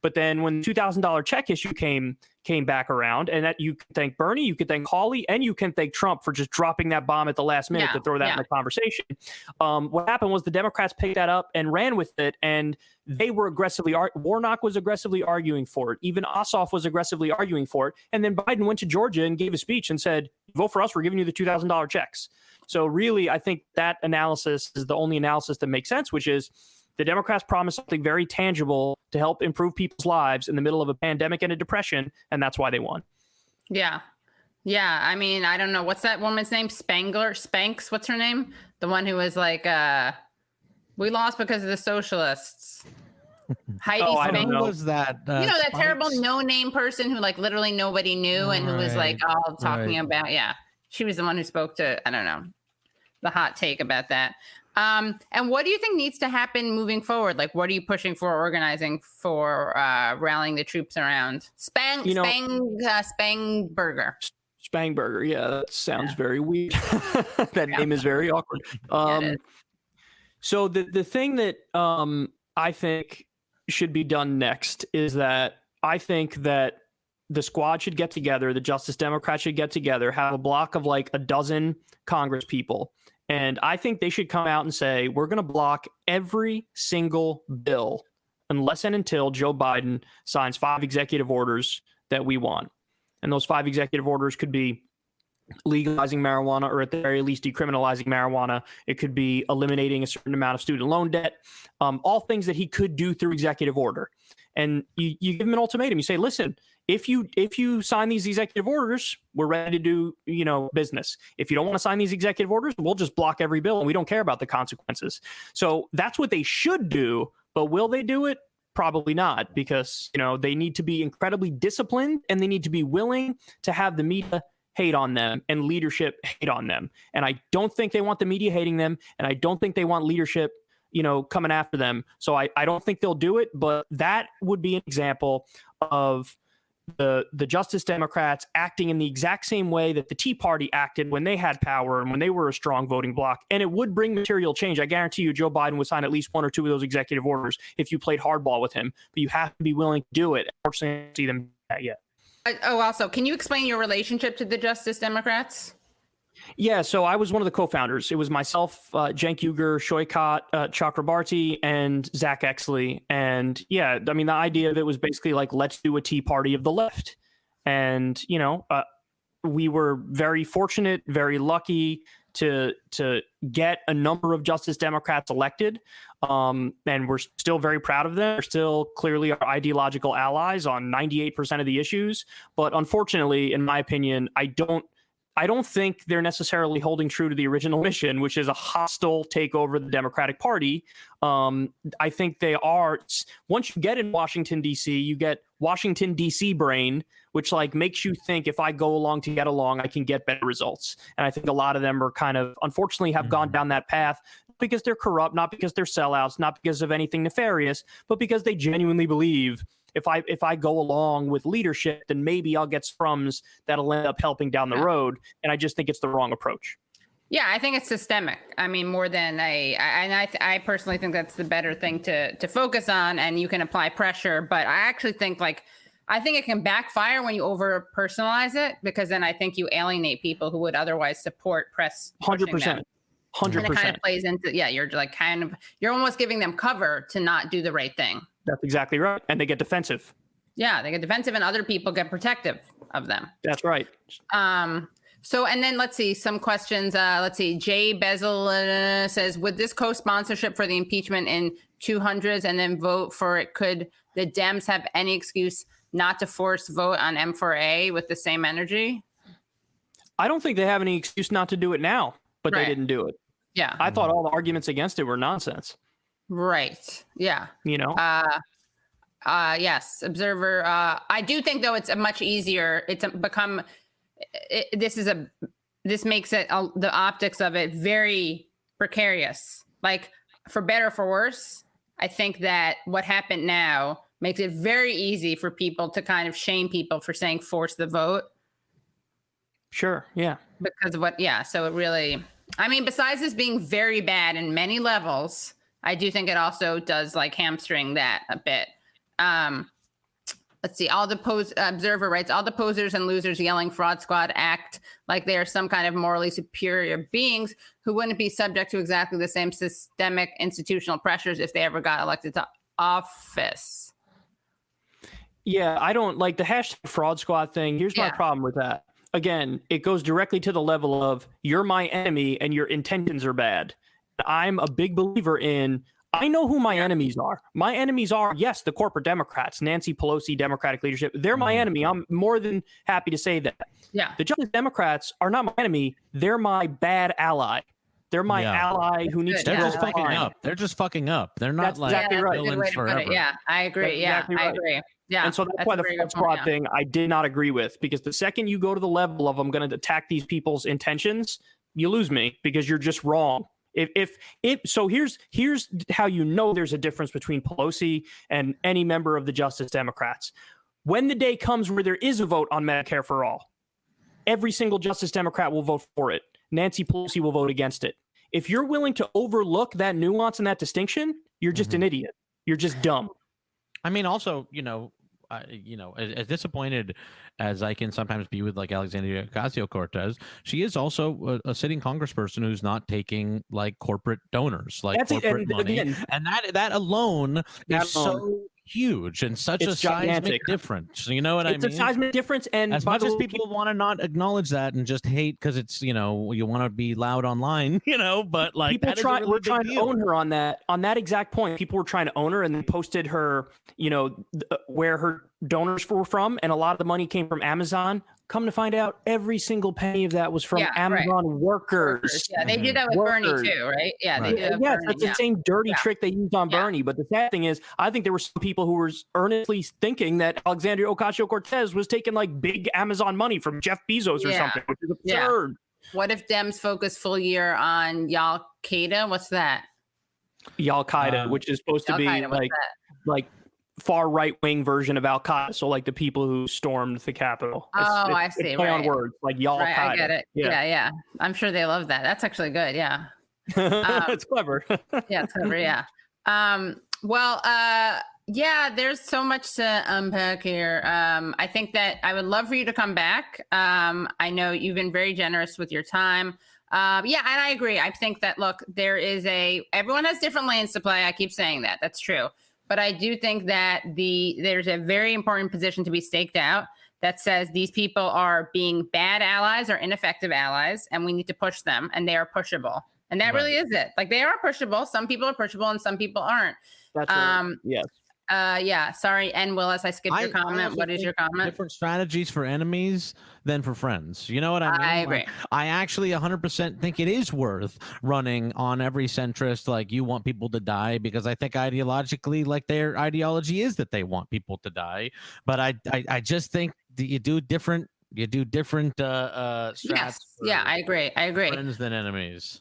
But then when the $2,000 check issue came back around, and that you can thank Bernie, you can thank Hawley, and you can thank Trump for just dropping that bomb at the last minute to throw that in the conversation. What happened was the Democrats picked that up and ran with it, and they were aggressively, Warnock was aggressively arguing for it. Even Ossoff was aggressively arguing for it. And then Biden went to Georgia and gave a speech and said, vote for us, we're giving you the $2,000 checks. So really, I think that analysis is the only analysis that makes sense, which is the Democrats promised something very tangible to help improve people's lives in the middle of a pandemic and a depression, and that's why they won. Yeah. Yeah. I mean, I don't know. What's that woman's name? Spanks? What's her name? The one who was like, we lost because of the socialists. Heidi Spank. Who was that? You know, that terrible no-name person who like literally nobody knew and who was like all talking about, she was the one who spoke to, I don't know, the hot take about that. And what do you think needs to happen moving forward? Like, what are you pushing for, organizing for, rallying the troops around? Spangberger. Spangberger, yeah, that sounds very weird. That name is very awkward. So the thing that I think should be done next is that I think that the squad should get together, the Justice Democrats should get together, have a block of like a dozen Congress people. And I think they should come out and say, we're going to block every single bill unless and until Joe Biden signs 5 executive orders that we want. And those 5 executive orders could be legalizing marijuana, or at the very least decriminalizing marijuana. It could be eliminating a certain amount of student loan debt, all things that he could do through executive order. And you give him an ultimatum. You say, listen, if you sign these executive orders, we're ready to do, business. If you don't want to sign these executive orders, we'll just block every bill and we don't care about the consequences. So that's what they should do. But will they do it? Probably not, because, they need to be incredibly disciplined and they need to be willing to have the media hate on them and leadership hate on them. And I don't think they want the media hating them. And I don't think they want leadership coming after them. So I don't think they'll do it, but that would be an example of the Justice Democrats acting in the exact same way that the Tea Party acted when they had power and when they were a strong voting bloc. And it would bring material change. I guarantee you Joe Biden would sign at least 1 or 2 of those executive orders if you played hardball with him, but you have to be willing to do it. Unfortunately, I don't see them do that yet. Also, can you explain your relationship to the Justice Democrats? Yeah, so I was one of the co-founders. It was myself, Cenk Uygur, Shoykat Chakrabarti, and Zach Exley. And yeah, I mean, the idea of it was basically like, let's do a Tea Party of the left. And, we were very fortunate, very lucky to get a number of Justice Democrats elected. And we're still very proud of them. They're still clearly our ideological allies on 98% of the issues. But unfortunately, in my opinion, I don't think they're necessarily holding true to the original mission, which is a hostile takeover of the Democratic Party. I think they are. Once you get in Washington, D.C., you get Washington, D.C. brain, which like makes you think if I go along to get along, I can get better results. And I think a lot of them are kind of, unfortunately, have gone down that path, not because they're corrupt, not because they're sellouts, not because of anything nefarious, but because they genuinely believe if I go along with leadership, then maybe I'll get scrums that'll end up helping down the road. And I just think it's the wrong approach. Yeah, I think it's systemic. I mean, more than I personally think that's the better thing to focus on, and you can apply pressure. But I actually think I think it can backfire when you over personalize it, because then I think you alienate people who would otherwise support press. 100%. 100%. And it kind of plays into, you're like you're almost giving them cover to not do the right thing. That's exactly right. And they get defensive. Yeah, they get defensive and other people get protective of them. That's right. So, and then let's see some questions. Let's see. Jay Bezel says, would this co-sponsorship for the impeachment in 200s and then vote for it, could the Dems have any excuse not to force vote on M4A with the same energy? I don't think they have any excuse not to do it now, but they didn't do it. Yeah. I thought all the arguments against it were nonsense. Right. Yeah. Yes. Observer. I do think though it's a much easier. This makes it the optics of it very precarious. Like for better or for worse, I think that what happened now makes it very easy for people to kind of shame people for saying force the vote. Sure. Yeah. Because of what? Yeah. So it really. I mean, besides this being very bad in many levels, I do think it also does like hamstring that a bit. let's see, observer writes, all the posers and losers yelling fraud squad act like they are some kind of morally superior beings who wouldn't be subject to exactly the same systemic institutional pressures if they ever got elected to office. Yeah, I don't like the hashtag fraud squad thing. Here's my problem with that. Again, it goes directly to the level of you're my enemy and your intentions are bad. I'm a big believer in, I know who my enemies are. My enemies are, yes, the corporate Democrats, Nancy Pelosi, Democratic leadership. They're my enemy. I'm more than happy to say that. Yeah. The Justice Democrats are not my enemy. They're my bad ally. They're my ally who needs to. They're just fucking up. They're just fucking up. They're not that's like exactly right. villains forever. Yeah, I agree. Exactly I right. agree. Yeah. And so that's why the fraud squad thing I did not agree with, because the second you go to the level of I'm going to attack these people's intentions, you lose me because you're just wrong. So here's how you know there's a difference between Pelosi and any member of the Justice Democrats. When the day comes where there is a vote on Medicare for all, every single Justice Democrat will vote for it. Nancy Pelosi will vote against it. If you're willing to overlook that nuance and that distinction, you're just an idiot. You're just dumb. I mean, also, as disappointed as I can sometimes be with like Alexandria Ocasio-Cortez, she is also a sitting congressperson who's not taking like corporate donors, like corporate money, and that alone is so huge and such a seismic difference. You know what I mean? It's a seismic difference, and as much as people want to not acknowledge that and just hate because it's you want to be loud online, but like people were trying to own her on that exact point. People were trying to own her, and they posted her, where her donors were from, and a lot of the money came from Amazon. Come to find out, every single penny of that was from Amazon workers. Yeah, they did that with Bernie too, right? Yeah, they did that with Bernie. That's the same dirty trick they used on Bernie. But the sad thing is, I think there were some people who were earnestly thinking that Alexandria Ocasio-Cortez was taking like big Amazon money from Jeff Bezos or something, which is absurd. What if Dems focus full year on Al-Qaeda? What's that? Al-Qaeda, which is supposed to be like far right-wing version of Al-Qaeda, so like the people who stormed the Capitol. I see. It's play on words, like Al-Qaeda. Right, I get it. Yeah. I'm sure they love that. That's actually good. Yeah. It's clever. Yeah, it's clever. Yeah. There's so much to unpack here. I think that I would love for you to come back. I know you've been very generous with your time. And I agree. I think that, look, everyone has different lanes to play. I keep saying that. That's true. But I do think that there's a very important position to be staked out that says these people are being bad allies or ineffective allies, and we need to push them, and they are pushable. And that really is it. Like, they are pushable. Some people are pushable, and some people aren't. That's right. Yes. Sorry. And Willis, I skipped your comment. What is your comment? Different strategies for enemies than for friends. You know what I mean? I agree. I actually 100% think it is worth running on every centrist. Like, you want people to die, because I think ideologically, like, their ideology is that they want people to die. But I just think that you do different strats. Yes. Yeah, I agree. Friends than enemies.